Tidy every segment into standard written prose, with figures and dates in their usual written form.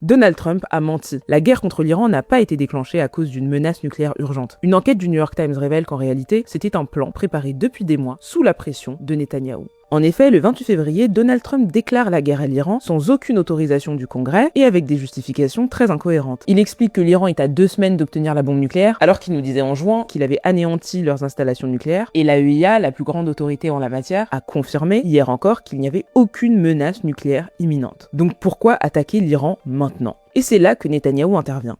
Donald Trump a menti. La guerre contre l'Iran n'a pas été déclenchée à cause d'une menace nucléaire urgente. Une enquête du New York Times révèle qu'en réalité, c'était un plan préparé depuis des mois sous la pression de Netanyahou. En effet, le 28 février, Donald Trump déclare la guerre à l'Iran sans aucune autorisation du Congrès et avec des justifications très incohérentes. Il explique que l'Iran est à 2 semaines d'obtenir la bombe nucléaire, alors qu'il nous disait en juin qu'il avait anéanti leurs installations nucléaires, et l'AEIA, la plus grande autorité en la matière, a confirmé hier encore qu'il n'y avait aucune menace nucléaire imminente. Donc pourquoi attaquer l'Iran maintenant? Et c'est là que Netanyahou intervient.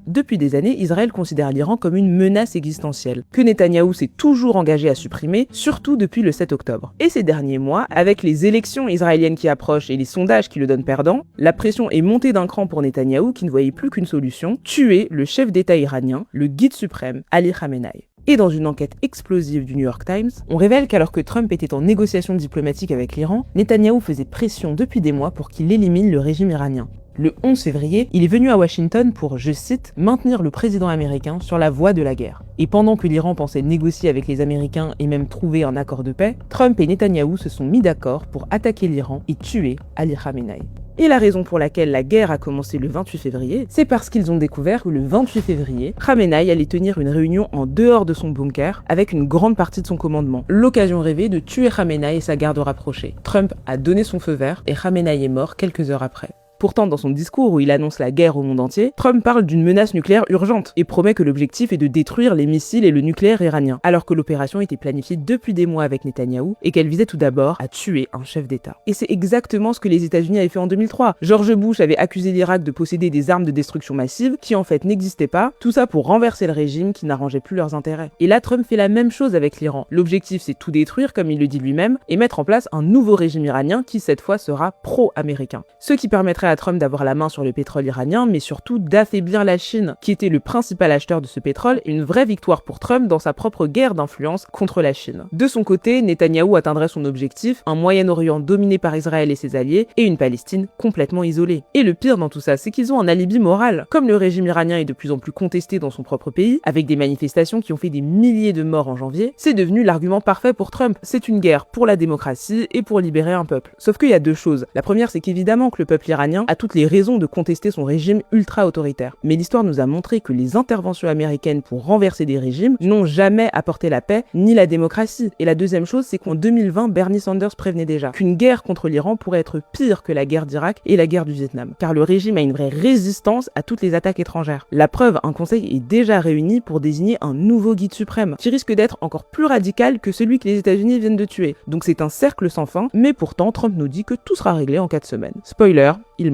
Depuis des années, Israël considère l'Iran comme une menace existentielle, que Netanyahou s'est toujours engagé à supprimer, surtout depuis le 7 octobre. Et ces derniers mois, avec les élections israéliennes qui approchent et les sondages qui le donnent perdant, la pression est montée d'un cran pour Netanyahou qui ne voyait plus qu'une solution, tuer le chef d'État iranien, le guide suprême, Ali Khamenei. Et dans une enquête explosive du New York Times, on révèle qu'alors que Trump était en négociation diplomatique avec l'Iran, Netanyahou faisait pression depuis des mois pour qu'il élimine le régime iranien. Le 11 février, il est venu à Washington pour, je cite, maintenir le président américain sur la voie de la guerre. Et pendant que l'Iran pensait négocier avec les Américains et même trouver un accord de paix, Trump et Netanyahou se sont mis d'accord pour attaquer l'Iran et tuer Ali Khamenei. Et la raison pour laquelle la guerre a commencé le 28 février, c'est parce qu'ils ont découvert que le 28 février, Khamenei allait tenir une réunion en dehors de son bunker avec une grande partie de son commandement. L'occasion rêvée de tuer Khamenei et sa garde rapprochée. Trump a donné son feu vert et Khamenei est mort quelques heures après. Pourtant, dans son discours où il annonce la guerre au monde entier, Trump parle d'une menace nucléaire urgente et promet que l'objectif est de détruire les missiles et le nucléaire iranien, alors que l'opération était planifiée depuis des mois avec Netanyahou et qu'elle visait tout d'abord à tuer un chef d'État. Et c'est exactement ce que les États-Unis avaient fait en 2003. George Bush avait accusé l'Irak de posséder des armes de destruction massive qui en fait n'existaient pas, tout ça pour renverser le régime qui n'arrangeait plus leurs intérêts. Et là, Trump fait la même chose avec l'Iran. L'objectif, c'est tout détruire, comme il le dit lui-même, et mettre en place un nouveau régime iranien qui, cette fois, sera pro-américain. Ce qui permettrait à Trump d'avoir la main sur le pétrole iranien, mais surtout d'affaiblir la Chine, qui était le principal acheteur de ce pétrole, et une vraie victoire pour Trump dans sa propre guerre d'influence contre la Chine. De son côté, Netanyahou atteindrait son objectif, un Moyen-Orient dominé par Israël et ses alliés, et une Palestine complètement isolée. Et le pire dans tout ça, c'est qu'ils ont un alibi moral. Comme le régime iranien est de plus en plus contesté dans son propre pays, avec des manifestations qui ont fait des milliers de morts en janvier, c'est devenu l'argument parfait pour Trump. C'est une guerre pour la démocratie et pour libérer un peuple. Sauf qu'il y a deux choses. La première, c'est qu'évidemment que le peuple iranien a toutes les raisons de contester son régime ultra-autoritaire. Mais l'histoire nous a montré que les interventions américaines pour renverser des régimes n'ont jamais apporté la paix ni la démocratie. Et la deuxième chose, c'est qu'en 2020, Bernie Sanders prévenait déjà qu'une guerre contre l'Iran pourrait être pire que la guerre d'Irak et la guerre du Vietnam. Car le régime a une vraie résistance à toutes les attaques étrangères. La preuve, un conseil est déjà réuni pour désigner un nouveau guide suprême, qui risque d'être encore plus radical que celui que les États-Unis viennent de tuer. Donc c'est un cercle sans fin, mais pourtant Trump nous dit que tout sera réglé en 4 semaines. Spoiler, il